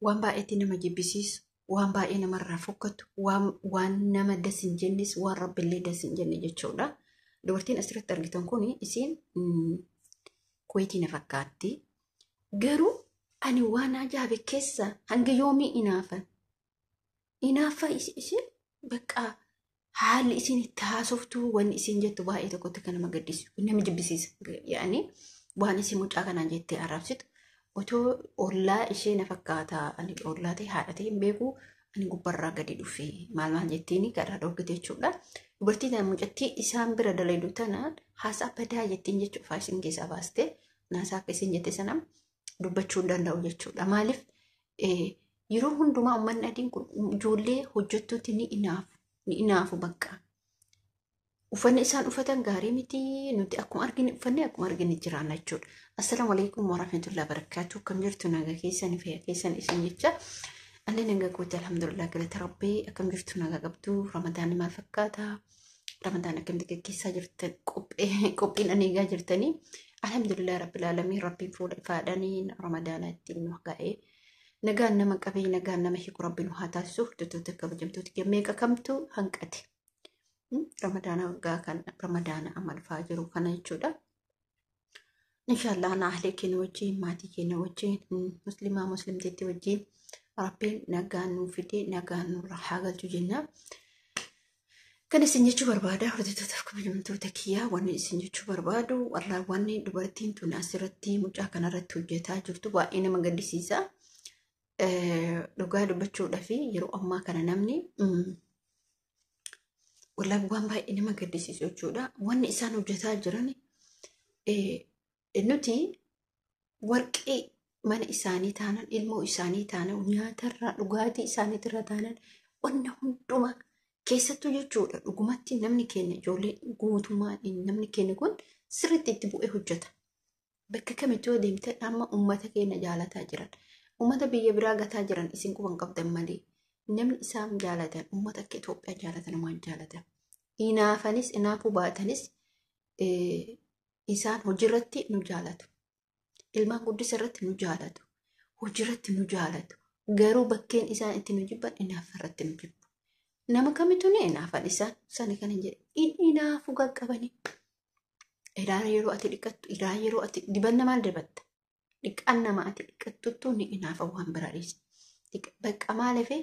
waan baay'eetti nama jibbisiisu, waan baay'ee namarraa fokkatu, waan nama dasin jennis, waan rabbillee dasin jenne jechuudha. Dubartiin asirratti argitan kun isiin Kuweetii na fakkaatti. Garuu ani waan ajaa'ibe keessa hanga yoomii inaafan. Inaafa isiin bakka haalli isiin itti haasoftu wanni isiin jettu baay'ee tokkotti kan nama gaddisiisu, nama jibbisiisa. Yaani waan isiin mucaa kanaan jettee arrabsitu. Otoo ollaa ishee na fakkaata ani ollaa ta'e haadha ta'e hin beeku ani gubbarraa gadi dhufe maal jettiini garaa dhorgite jechuudha. Dubartiin mucattii isaan bira dalaydu tanaan haasaa badaa jettiin jechuudha isin keessaa baastee naasaa akka isin jette sana dubbachuu danda'u jechuudha. Maaliif yeroo hundumaa uummanni adiin kun ijoollee hojjettuutti ni inaafu bakka. Uffanni isaan uffatan gaarii miti nuti akkuma arginu uffanni akkuma arginu jiraanna jechuudha. Assalaamu alaykum wa rahmatullahi wa barakatuh. Kam jirtu nagaa keessan fayya keessan isin jecha. Ani nagaa goote alhamdulillah galata rabbii. Akkam jirtu nagaa qabdu Ramadaan maal fakkaata? Ramadaan akkamitti gaggeessaa jirtan qophiin ani eegaa jirtanii. Alhamdulillah rabbil alamin rabbiin fuula ifaadhanii Ramadaanatti nu ga'ee. Nagaan nama qabee nagaan nama hiiku rabbiin haa taasisu. Hordoftoota kabajamtoota gammeeqa kamtu hanqate. Ramadaana waggaa kan Ramadaana amalfaa jiru kana jechuudha. Inshallah na ahli keenya wajjin maatii keenya wajjin muslimteetti wajjin rabbiin nagaan nu fide nagaan nurra haa galchu jenna. Kan isin jechuu barbaada hordoftoota kabajamtoota kiyyaa wanni isin jechuu barbaadu wallahi wanni dubartiin tun asirratti mucaa kanarratti hojjetaa jirtu baay'ee nama gaddisiisa. Dhugaa dubbachuudhaaf yeroo ammaa kana namni wallahi waan baay'ee nama gaddisiisu jechuudha. Wanni isaan hojjetaa jiran nuti warqee mana isaanii taanan ilmoo isaanii taanan nyaatarraa dhugaatii isaaniitirra taanan wanna hundumaa keessattuu jechuudha. Dhugumatti namni keenya ijoollee guutummaa namni keenya kun sirriitti itti bu'ee hojjeta. Bakka kamitti yoo deemte amma uummata keenya jaalataa jiran uummata biyya biraa gataa jiran isin quban qabdan malee namni isaan jaalatan uummata akka Itoophiyaa jaalatan waan jaalatan. Inaafanis inaafuu baatanis isaan hojiirratti nu jaalatu. Ilmaan guddisa irratti nu jaalatu. Hojiirratti nu jaalatu. Garuu bakkeen isaan itti nu jibban inaafa irratti nu jibbu. Nama kamitu ni inaafan isaan sani kan hin jedhe inaafuu qaqqabanii. Ilaala yeroo ati dhiqattu ilaala yeroo ati dibanna maal dibatta? Dhiqan nama ati dhiqattuttu ni inaafa waan biraa dhiisa. Bakka maaliifee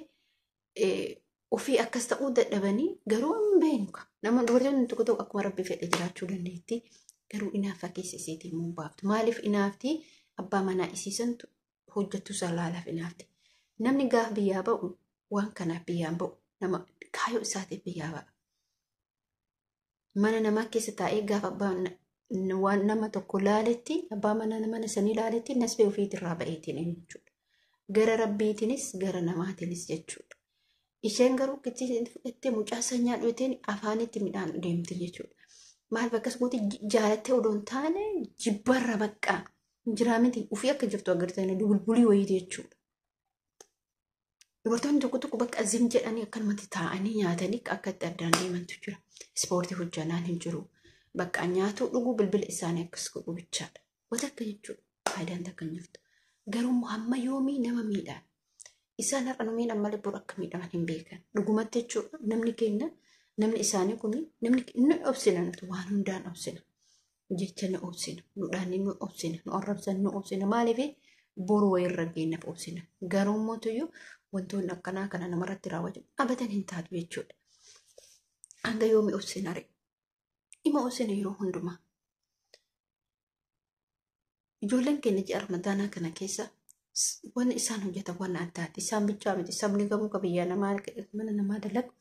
ofii akkas ta'uu dadhabanii garuu hin beeku. Nama dubartiin tokko tokko akkuma rabbi fedhe jiraachuu dandeetti. Garuu inaafa keessa isiitii muu baaftu. Maaliif inaafti abbaa manaa isiisantu hojjettu salaalaaf inaafti. Namni gaaf biyyaa ba'u waan kanaaf biyyaan ba'u nama kaayoo isaatiif biyyaa ba'a. Mana namaa keessa taa'ee gaaf abbaan waan nama tokko laaletti abbaa mana sanii laaletti nasbee ofiitirraa ba'eetiin jechuudha. Gara rabbiitinis gara namaatinis jechuudha. Isheen garuu itti mucaa sanyaa dhuuteen afaanitti midhaan deemti jechuudha. Maal bakkas gooti jaalattee odoon taane jibbarra baqqaa jiraamiti ofii akka jirtu agartanii bulbulii wayiiti jechuudha. Dubartoonni tokko tokko bakka zim jedhanii akkanumatti taa'anii nyaatanii akka itti addaan deemantu jira. Ispoortii hojjannaan hin jiru. Bakka nyaatuu dhuguu bilbila isaanii akkas godhu bichaadha. Wata akka jechuudha. Faayidaan takka hin jirtu. Garuu hamma yoomii nama miidhaan. Isaan har'a nu miidhaan malee bor akka miidhaman hin beekan. Dhugumatti jechuudha namni keenya namni isaanii kun namni nu obsina nuti waan hundaan obsina. Jecha nu obsina. Nudhaan nu obsina. Nu arrabsan nu obsina. Maaliif boru wayirra geenyaaf obsina. Garuu mootuyyuu wantoonni akkanaa kana namarratti raawwatu abadan hin taatu jechuudha. Hanga yoomii obsina ree. Ima obsina yeroo hundumaa. Ijoolleen keenya ji'a Ramadaanaa kana keessa wanni isaan hojjetan waan addaati. Isaan bichaa miti sabni gamuu qabiyyaa mana namaa dalagu.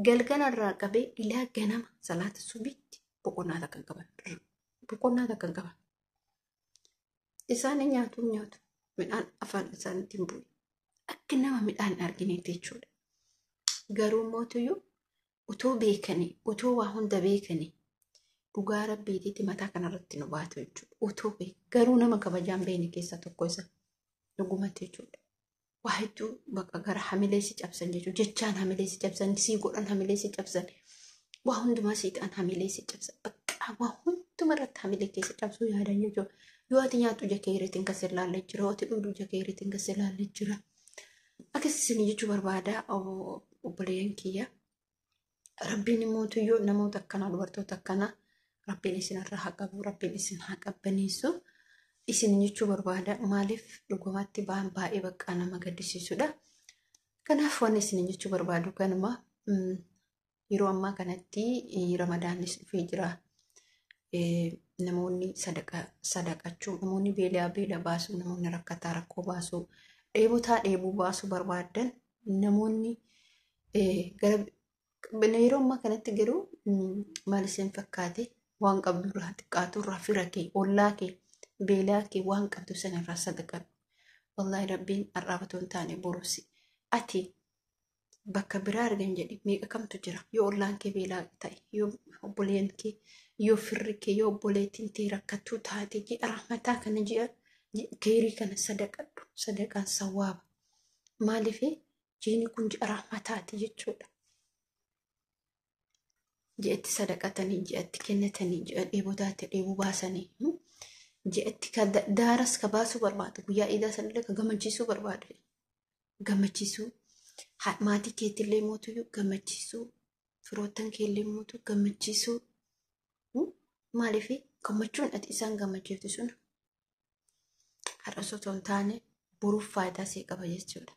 Galgalarraa qabee ilaa ganama salaata subiitti boqonnaa takkan qaban. Isaan nyaatu midhaan afaan isaaniitti hin bu'e. Akka nama midhaan argineeti jechuudha. Garuu mootuyyuu utoo beekanii utoo waa hunda beekanii dhugaa rabbiitiitti mataa kanarratti nu baatu jechuudha. Utoo garuu nama kabajaan beekne keessaa tokko isa dhugumatti jechuudha. Waa hedduu bakka gara hamilee si cabsan jechuudha. Jechaan hamilee si cabsan, sii godhan hamilee si cabsan. Waa hundumaa siidhaan hamilee si cabsan. Bakka waa akkatuma irratti hamilee keessa cabsuu yaadan jechuudha. Yoo ati nyaattu jakeeriitiin kas ilaallee jira, yoo ati dhugdu jakeeriitiin kas ilaallee jira. Akkasiin jechuu barbaada obboleeyyan kiyya. Rabbiin mootiyyoo namoota akkanaa dubartoota akkanaa rabbiin isinirraa haa qabu, rabbiin isin haa qabbaniisu. Isin jechuu barbaada maaliif dhugumatti baay'ee bakka nama gaddisiisudha. Kanaaf waan isin jechuu barbaadu kanuma yeroo ammaa kanatti Ramadaanis dhufee jira. Namoonni sadaqachuu, namoonni beela baasuu, namoonni rakkataa rakkoo baasuu, dheebotaa dheebuu baasuu barbaadan namoonni yeroo ammaa kanatti garuu maal isin fakkaate waan qabdu irraa xiqqaatu irraa fira kee ollaa kee beelaa kee waan qabdu sanarraa sadaqadhu. Wallahi rabbiin arraabatoon taane borusi. Ati bakka biraa argan jedhi meeqa kamtu jira yoo ollaan kee beelaa ta'e, yoo obboleen kee, yoo firri kee, yoo obboleettiin tee rakkattuu taate ji'a rahmataa kana ji'a keerii kana sadaqadhu. Sadaqaan sawaaba. Maaliif jiini kun ji'a rahmataati jechuudha. Ji'atti sadaqatanii, ji'atti kennatanii, ji'a dheebotaatti dheebuu baasanii, ji'atti ka daaras ka baasuu barbaadu, guyyaa iidaa sanillee ka gammachiisuu barbaadu. Gammachiisuu. Maatii keetillee mootuyyuu gammachiisuu. Firoottan keellee mootu gammachiisuu. Maaliif gammachuun ati isaan gammachiiftu sun har'a osoo hin taane boruuf faayidaa see qaba jechuudha.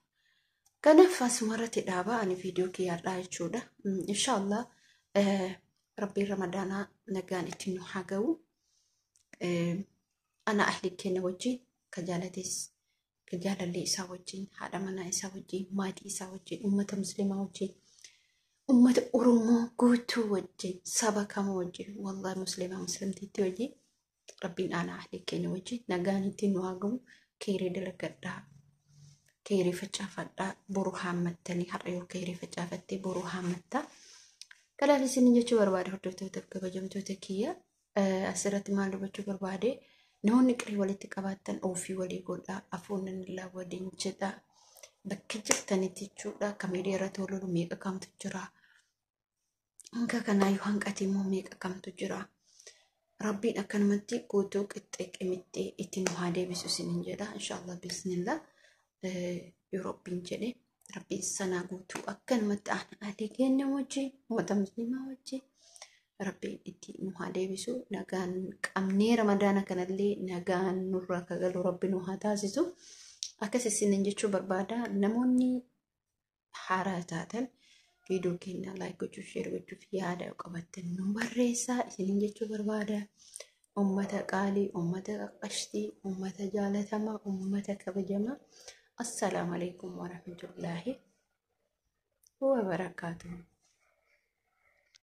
Kanaaf asumarratti dhaabaa ani viidiyoo kiyyaadhaa jechuudha. Inshaallah rabbiin ramadaanaa nagaan ittiin nu haa ga'u. Ana ahli kenna wajjin ka jaalates ka jaalallee isaa wajjin, haadha manaa isaa wajjin, maatii isaa wajjin, ummata muslimaa wajjin, ummata Oromoo guutuu wajjin, saba kama wajjin, wallahi muslimaa muslimtiitti wajjin rabbiin ana ahli kenna wajjin nagaan ittiin nu haa ga'u. Keerii dalagadhaa, keerii facaafadhaa, boruu haammattanii har'a yoo keerii facaafattee boruu haammattaa. Kanaaf isin jechuu barbaade hordoftoota kabajamtoota kiyya asirratti maal dubbachuu barbaade namoonni qirii walitti qabaattan ofii walii godhaa, afuunan illaa waliin jedhaa. Bakki jirtanitti jechuudha. Kamiidii irratti wal meeqa kamtu jira. Hanga kanaa yoo hanqate immoo meeqa kamtu jira. Rabbiin akkanumatti guutuu qixxee qimittee ittiin nu haa deebisu isiniin jedha. Inshaallah bismillah yoo rabbiin jedhe. Rabbiin sanaa guutuu akkanumatti ahli kenna wajjin, ummata muslimaa wajjin rabbiin itti nu haa deebisu. Nagaan qabnee ramadaana kanallee nagaan nurraa kagalu rabbi nu haa taasisu. Akkas isiniin jechuu barbaada. Namoonni haaraa taatan viidiyoo keenya laayik gochuuf, sheer gochuuf yaada qabattan nu barreessaa isiniin jechuu barbaada. Ummata qaalii, ummata qaqqashtii, ummata jaalatamaa, ummata kabajamaa. السلام عليكم ورحمة الله وبركاته.